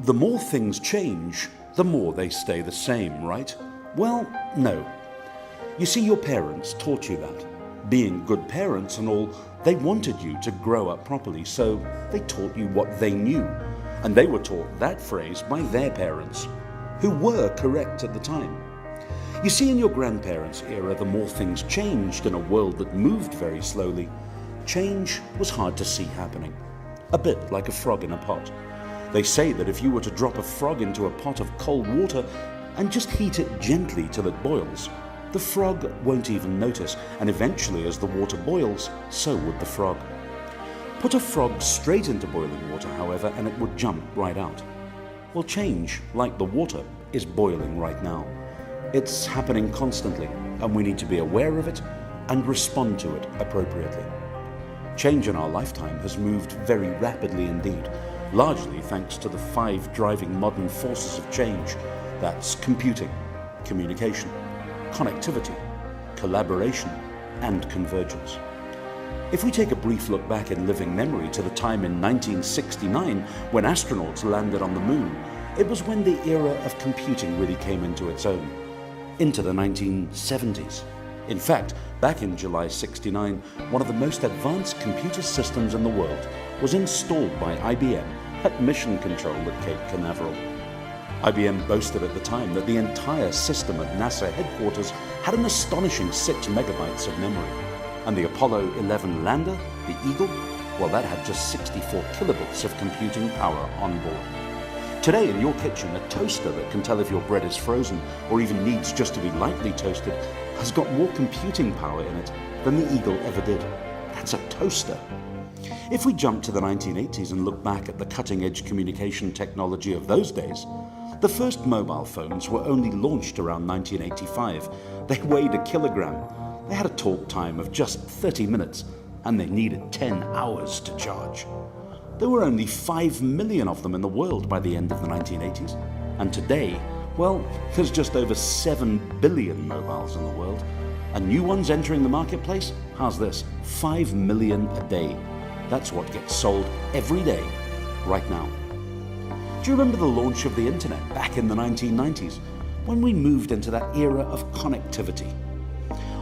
The more things change, the more they stay the same, right? Well, no. You see, your parents taught you that. Being good parents and all, they wanted you to grow up properly, so they taught you what they knew. And they were taught that phrase by their parents, who were correct at the time. You see, in your grandparents' era, the more things changed in a world that moved very slowly, change was hard to see happening. A bit like a frog in a pot. They say that if you were to drop a frog into a pot of cold water and just heat it gently till it boils, the frog won't even notice, and eventually as the water boils, so would the frog. Put a frog straight into boiling water, however, and it would jump right out. Well, change, like the water, is boiling right now. It's happening constantly, and we need to be aware of it and respond to it appropriately. Change in our lifetime has moved very rapidly indeed, largely thanks to the 5 driving modern forces of change. That's computing, communication, connectivity, collaboration, and convergence. If we take a brief look back in living memory to the time in 1969 when astronauts landed on the moon, it was when the era of computing really came into its own, into the 1970s. In fact, back in July '69, one of the most advanced computer systems in the world was installed by IBM at Mission Control at Cape Canaveral. IBM boasted at the time that the entire system at NASA headquarters had an astonishing 6 megabytes of memory. And the Apollo 11 lander, the Eagle, well, that had just 64 kilobits of computing power on board. Today in your kitchen, a toaster that can tell if your bread is frozen or even needs just to be lightly toasted has got more computing power in it than the Eagle ever did. That's a toaster. If we jump to the 1980s and look back at the cutting-edge communication technology of those days, the first mobile phones were only launched around 1985. They weighed a kilogram. They had a talk time of just 30 minutes, and they needed 10 hours to charge. There were only 5 million of them in the world by the end of the 1980s. And today, well, there's just over 7 billion mobiles in the world. And new ones entering the marketplace? How's this? 5 million a day. That's what gets sold every day, right now. Do you remember the launch of the internet back in the 1990s, when we moved into that era of connectivity?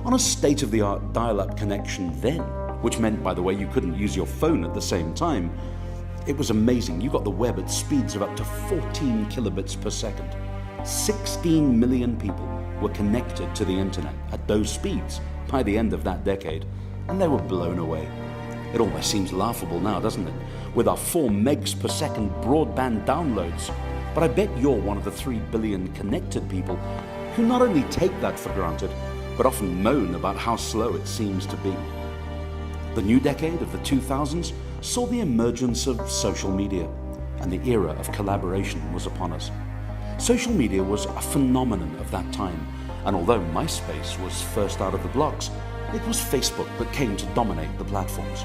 On a state-of-the-art dial-up connection then, which meant, by the way, you couldn't use your phone at the same time, it was amazing. You got the web at speeds of up to 14 kilobits per second. 16 million people were connected to the internet at those speeds by the end of that decade, and they were blown away. It almost seems laughable now, doesn't it? With our 4 megs per second broadband downloads. But I bet you're one of the 3 billion connected people who not only take that for granted, but often moan about how slow it seems to be. The new decade of the 2000s saw the emergence of social media, and the era of collaboration was upon us. Social media was a phenomenon of that time, and although MySpace was first out of the blocks, it was Facebook that came to dominate the platforms.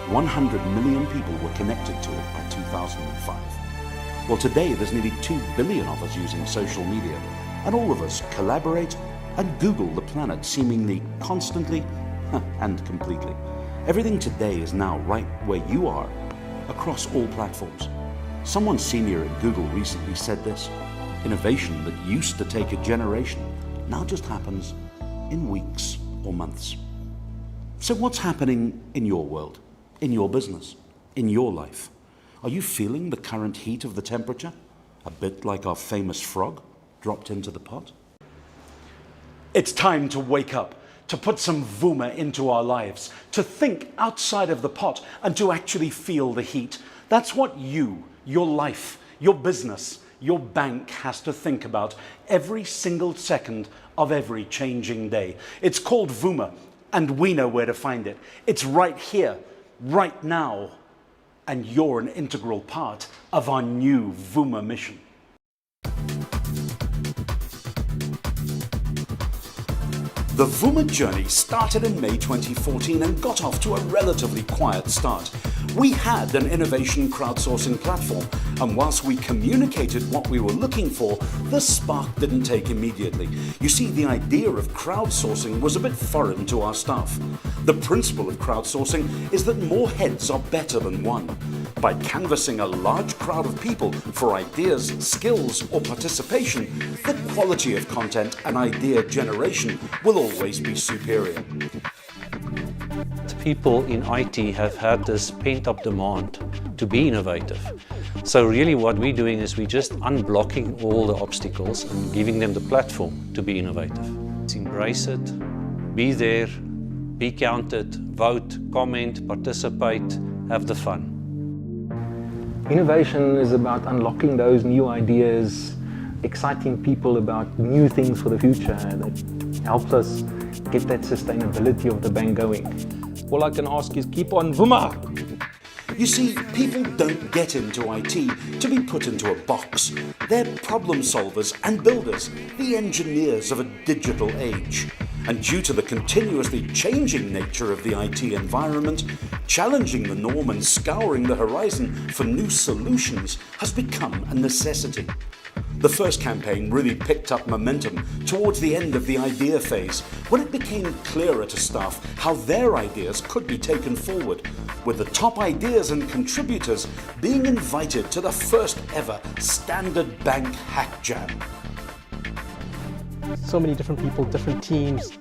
100 million people were connected to it by 2005. Well, today there's nearly 2 billion of us using social media, and all of us collaborate and Google the planet seemingly constantly and completely. Everything today is now right where you are, across all platforms. Someone senior at Google recently said this: innovation that used to take a generation now just happens in weeks or months. So what's happening in your world, in your business, in your life? Are you feeling the current heat of the temperature? A bit like our famous frog dropped into the pot? It's time to wake up, to put some Vuma into our lives, to think outside of the pot and to actually feel the heat. That's what you, your life, your business, your bank has to think about every single second of every changing day. It's called Vuma, and we know where to find it. It's right here, right now, and you're an integral part of our new Vuma mission. The Vuma journey started in May 2014 and got off to a relatively quiet start. We had an innovation crowdsourcing platform, And whilst we communicated what we were looking for, the spark didn't take immediately. You see, the idea of crowdsourcing was a bit foreign to our staff. The principle of crowdsourcing is that more heads are better than one. By canvassing a large crowd of people for ideas, skills, or participation, the quality of content and idea generation will always be superior. People in IT have had this pent-up demand to be innovative. So really what we're doing is we're just unblocking all the obstacles and giving them the platform to be innovative. Embrace it, be there, be counted, vote, comment, participate, have the fun. Innovation is about unlocking those new ideas, exciting people about new things for the future that helps us get that sustainability of the bank going. All I can ask is keep on Vuma! You see, people don't get into IT to be put into a box. They're problem solvers and builders, the engineers of a digital age. And due to the continuously changing nature of the IT environment, challenging the norm and scouring the horizon for new solutions has become a necessity. The first campaign really picked up momentum towards the end of the idea phase, when it became clearer to staff how their ideas could be taken forward, with the top ideas and contributors being invited to the first ever Standard Bank Hack Jam. So many different people, different teams,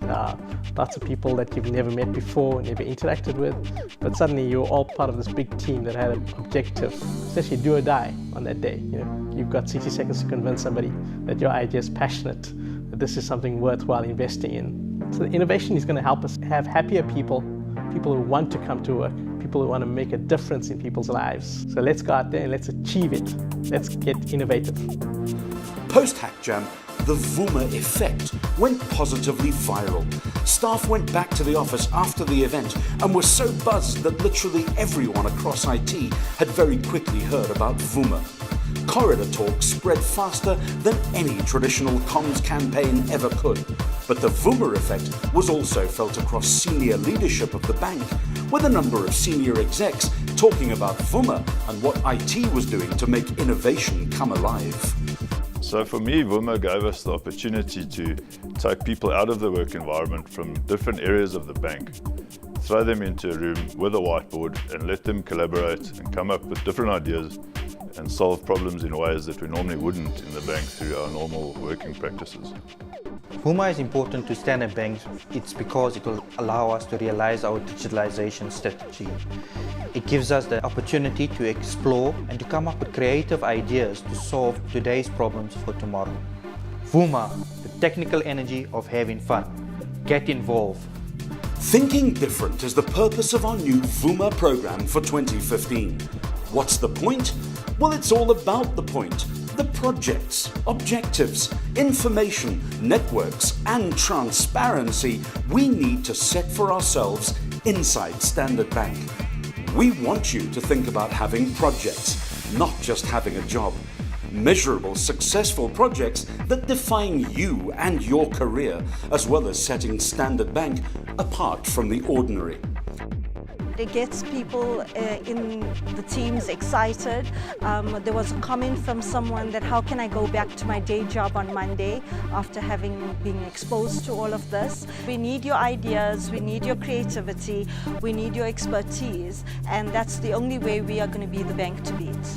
lots of people that you've never met before, never interacted with, but suddenly you're all part of this big team that had an objective, essentially do or die on that day. You know, you've got 60 seconds to convince somebody that your idea is passionate, that this is something worthwhile investing in. So the innovation is going to help us have happier people, people who want to come to work, people who want to make a difference in people's lives. So let's go out there and let's achieve it. Let's get innovative. Post-Hack Jam, the Vuma effect went positively viral. Staff went back to the office after the event and were so buzzed that literally everyone across IT had very quickly heard about Vuma. Corridor talk spread faster than any traditional comms campaign ever could. But the Vuma effect was also felt across senior leadership of the bank, with a number of senior execs talking about Vuma and what IT was doing to make innovation come alive. So for me, Vuma gave us the opportunity to take people out of the work environment from different areas of the bank, throw them into a room with a whiteboard and let them collaborate and come up with different ideas and solve problems in ways that we normally wouldn't in the bank through our normal working practices. Vuma is important to Standard Bank. It's because it will allow us to realize our digitalization strategy. It gives us the opportunity to explore and to come up with creative ideas to solve today's problems for tomorrow. Vuma, the technical energy of having fun. Get involved. Thinking different is the purpose of our new Vuma program for 2015. What's the point? Well, it's all about the point. The projects, objectives, information, networks, and transparency we need to set for ourselves inside Standard Bank. We want you to think about having projects, not just having a job. Measurable, successful projects that define you and your career, as well as setting Standard Bank apart from the ordinary. It gets people in the teams excited. There was a comment from someone that how can I go back to my day job on Monday after having been exposed to all of this. We need your ideas, we need your creativity, we need your expertise, and that's the only way we are going to be the bank to beat.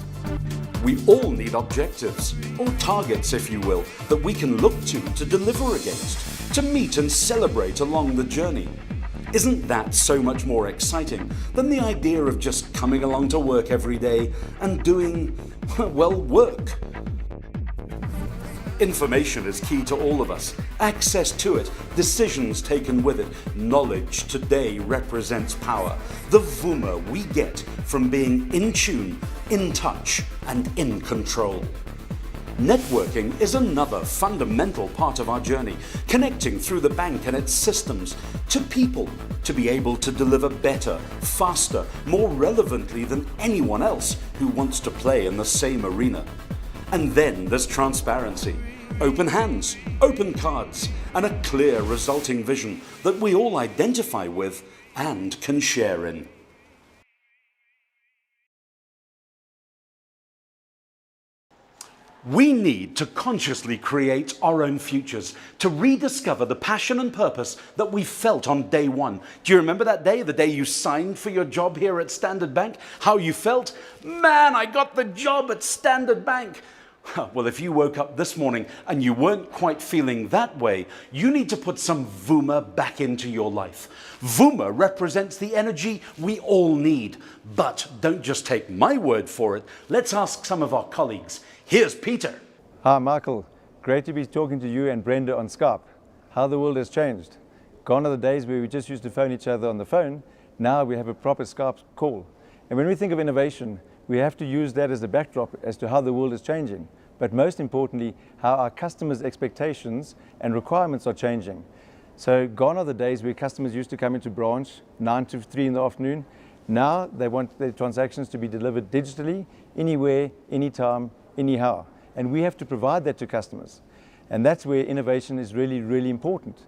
We all need objectives, or targets if you will, that we can look to deliver against, to meet and celebrate along the journey. Isn't that so much more exciting than the idea of just coming along to work every day and doing, well, work? Information is key to all of us. Access to it, decisions taken with it, knowledge today represents power. The Vuma we get from being in tune, in touch, and in control. Networking is another fundamental part of our journey, connecting through the bank and its systems to people to be able to deliver better, faster, more relevantly than anyone else who wants to play in the same arena. And then there's transparency, open hands, open cards, and a clear resulting vision that we all identify with and can share in. We need to consciously create our own futures, to rediscover the passion and purpose that we felt on day one. Do you remember that day, the day you signed for your job here at Standard Bank? How you felt? Man, I got the job at Standard Bank. Well, if you woke up this morning and you weren't quite feeling that way, you need to put some Vuma back into your life. Vuma represents the energy we all need. But don't just take my word for it. Let's ask some of our colleagues. Here's Peter. Hi, Michael. Great to be talking to you and Brenda on Skype. How the world has changed. Gone are the days where we just used to phone each other on the phone. Now we have a proper Skype call. And when we think of innovation, we have to use that as a backdrop as to how the world is changing. But most importantly, how our customers' expectations and requirements are changing. So gone are the days where customers used to come into branch 9 to 3 in the afternoon. Now they want their transactions to be delivered digitally, anywhere, anytime, anyhow. And we have to provide that to customers. And that's where innovation is really, really important.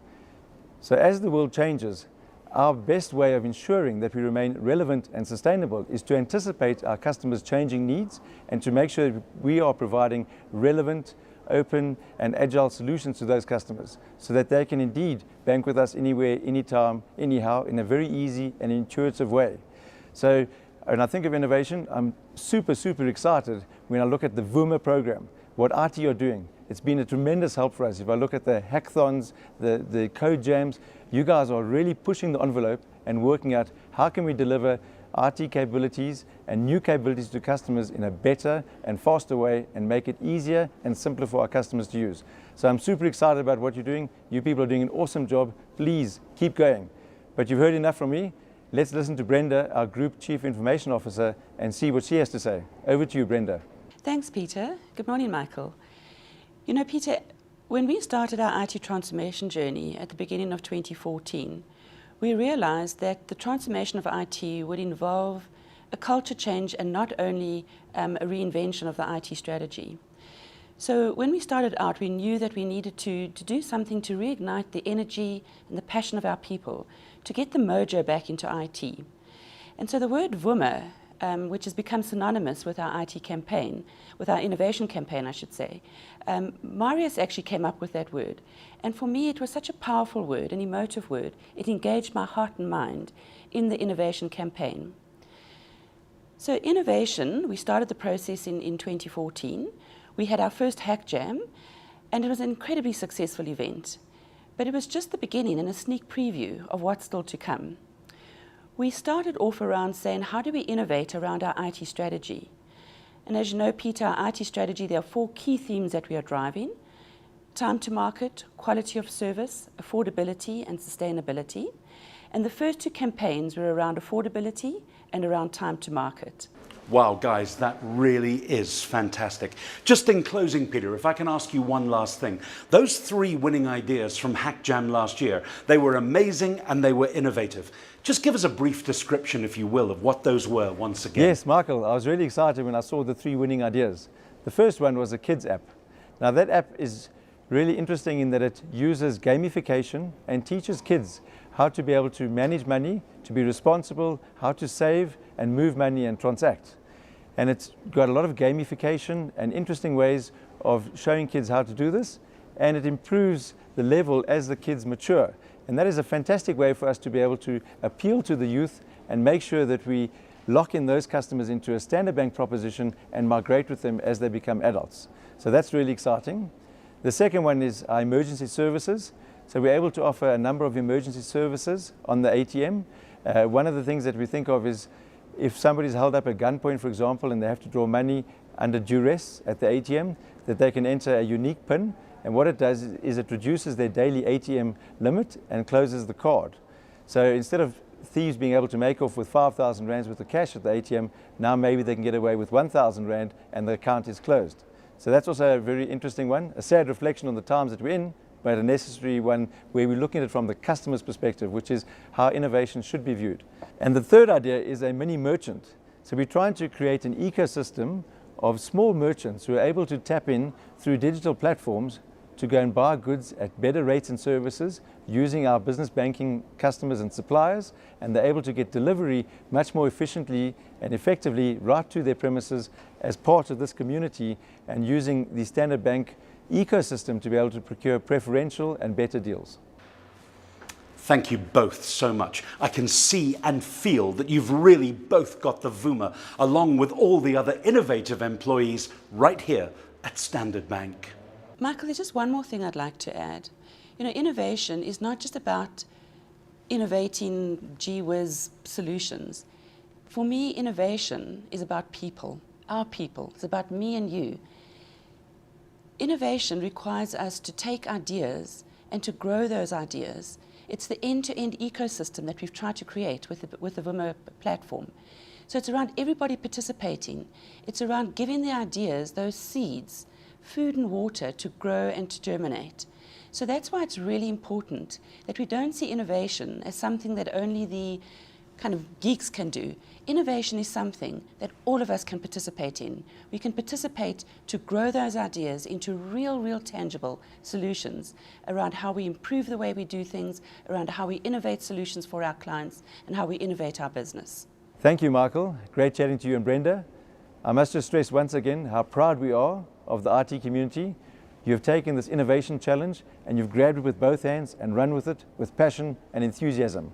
So as the world changes, our best way of ensuring that we remain relevant and sustainable is to anticipate our customers' changing needs and to make sure that we are providing relevant, open and agile solutions to those customers so that they can indeed bank with us anywhere, anytime, anyhow in a very easy and intuitive way. So when I think of innovation, I'm super, super excited when I look at the Vuma program, what IT are doing. It's been a tremendous help for us. If I look at the hackathons, the code jams, you guys are really pushing the envelope and working out how can we deliver IT capabilities and new capabilities to customers in a better and faster way and make it easier and simpler for our customers to use. So I'm super excited about what you're doing. You people are doing an awesome job. Please keep going. But you've heard enough from me. Let's listen to Brenda, our Group Chief Information Officer, and see what she has to say. Over to you, Brenda. Thanks, Peter. Good morning, Michael. You know, Peter, when we started our IT transformation journey at the beginning of 2014, we realized that the transformation of IT would involve a culture change and not only a reinvention of the IT strategy. So when we started out, we knew that we needed to do something to reignite the energy and the passion of our people, to get the mojo back into IT. And so the word Vuma, which has become synonymous with our IT campaign, with our innovation campaign, I should say. Marius actually came up with that word. And for me, it was such a powerful word, an emotive word. It engaged my heart and mind in the innovation campaign. So innovation, we started the process in 2014. We had our first Hack Jam, and it was an incredibly successful event. But it was just the beginning and a sneak preview of what's still to come. We started off around saying, how do we innovate around our IT strategy? And as you know, Peter, our IT strategy, there are 4 key themes that we are driving: time to market, quality of service, affordability, and sustainability. And the first 2 campaigns were around affordability and around time to market. Wow, guys, that really is fantastic. Just in closing, Peter, if I can ask you one last thing. Those 3 winning ideas from Hack Jam last year, they were amazing and they were innovative. Just give us a brief description, if you will, of what those were once again. Yes, Michael, I was really excited when I saw the 3 winning ideas. The first one was a kids app. Now that app is really interesting in that it uses gamification and teaches kids how to be able to manage money, to be responsible, how to save and move money and transact. And it's got a lot of gamification and interesting ways of showing kids how to do this, and it improves the level as the kids mature. And that is a fantastic way for us to be able to appeal to the youth and make sure that we lock in those customers into a Standard Bank proposition and migrate with them as they become adults. So that's really exciting. The second one is our emergency services. So we're able to offer a number of emergency services on the ATM. One of the things that we think of is if somebody's held up at gunpoint, for example, and they have to draw money under duress at the ATM, that they can enter a unique PIN. And what it does is it reduces their daily ATM limit and closes the card. So instead of thieves being able to make off with 5,000 rands worth of cash at the ATM, now maybe they can get away with 1,000 rand and the account is closed. So that's also a very interesting one, a sad reflection on the times that we're in, but a necessary one where we're looking at it from the customer's perspective, which is how innovation should be viewed. And the third idea is a mini merchant. So we're trying to create an ecosystem of small merchants who are able to tap in through digital platforms to go and buy goods at better rates and services using our business banking customers and suppliers, and they're able to get delivery much more efficiently and effectively right to their premises as part of this community, and using the Standard Bank ecosystem to be able to procure preferential and better deals. Thank you both so much. I can see and feel that you've really both got the Vuma, along with all the other innovative employees right here at Standard Bank. Michael, there's just one more thing I'd like to add. You know, innovation is not just about innovating gee whiz solutions. For me, innovation is about people, our people. It's about me and you. Innovation requires us to take ideas and to grow those ideas. It's the end-to-end ecosystem that we've tried to create with the Vuma platform. So it's around everybody participating. It's around giving the ideas, those seeds, food and water to grow and to germinate. So that's why it's really important that we don't see innovation as something that only the kind of geeks can do. Innovation is something that all of us can participate in. We can participate to grow those ideas into real tangible solutions around how we improve the way we do things, around how we innovate solutions for our clients, and how we innovate our business. Thank you, Michael. Great chatting to you and Brenda. I must just stress once again how proud we are of the IT community. You've taken this innovation challenge and you've grabbed it with both hands and run with it with passion and enthusiasm.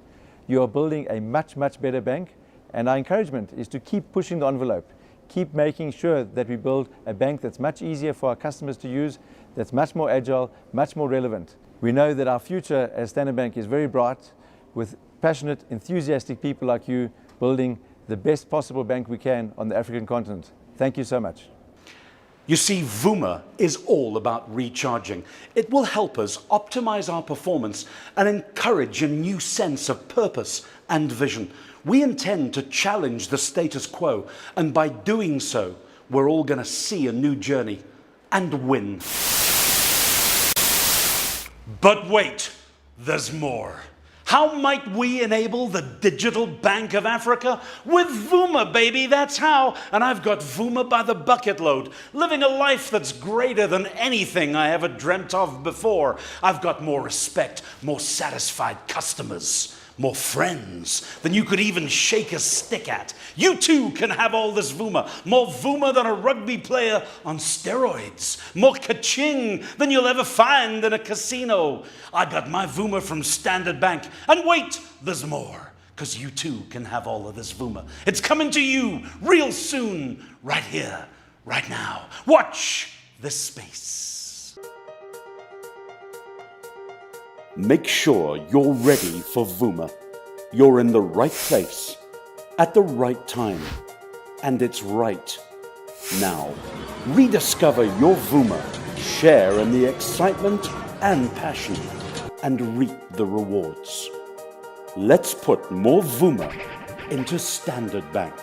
You are building a much better bank, and our encouragement is to keep pushing the envelope, keep making sure that we build a bank that's much easier for our customers to use, that's much more agile, much more relevant. We know that our future as Standard Bank is very bright, with passionate, enthusiastic people like you building the best possible bank we can on the African continent. Thank you so much. You see, Vuma is all about recharging. It will help us optimize our performance and encourage a new sense of purpose and vision. We intend to challenge the status quo, and by doing so, we're all going to see a new journey and win. But wait, there's more. How might we enable the digital Bank of Africa? With Vuma, baby, that's how. And I've got Vuma by the bucket load, living a life that's greater than anything I ever dreamt of before. I've got more respect, more satisfied customers, more friends than you could even shake a stick at. You too can have all this Vuma. More Vuma than a rugby player on steroids. More ka-ching than you'll ever find in a casino. I got my Vuma from Standard Bank. And wait, there's more. Because you too can have all of this Vuma. It's coming to you real soon, right here, right now. Watch this space. Make sure you're ready for Vuma. You're in the right place, at the right time, and it's right now. Rediscover your Vuma, share in the excitement and passion, and reap the rewards. Let's put more Vuma into Standard Bank.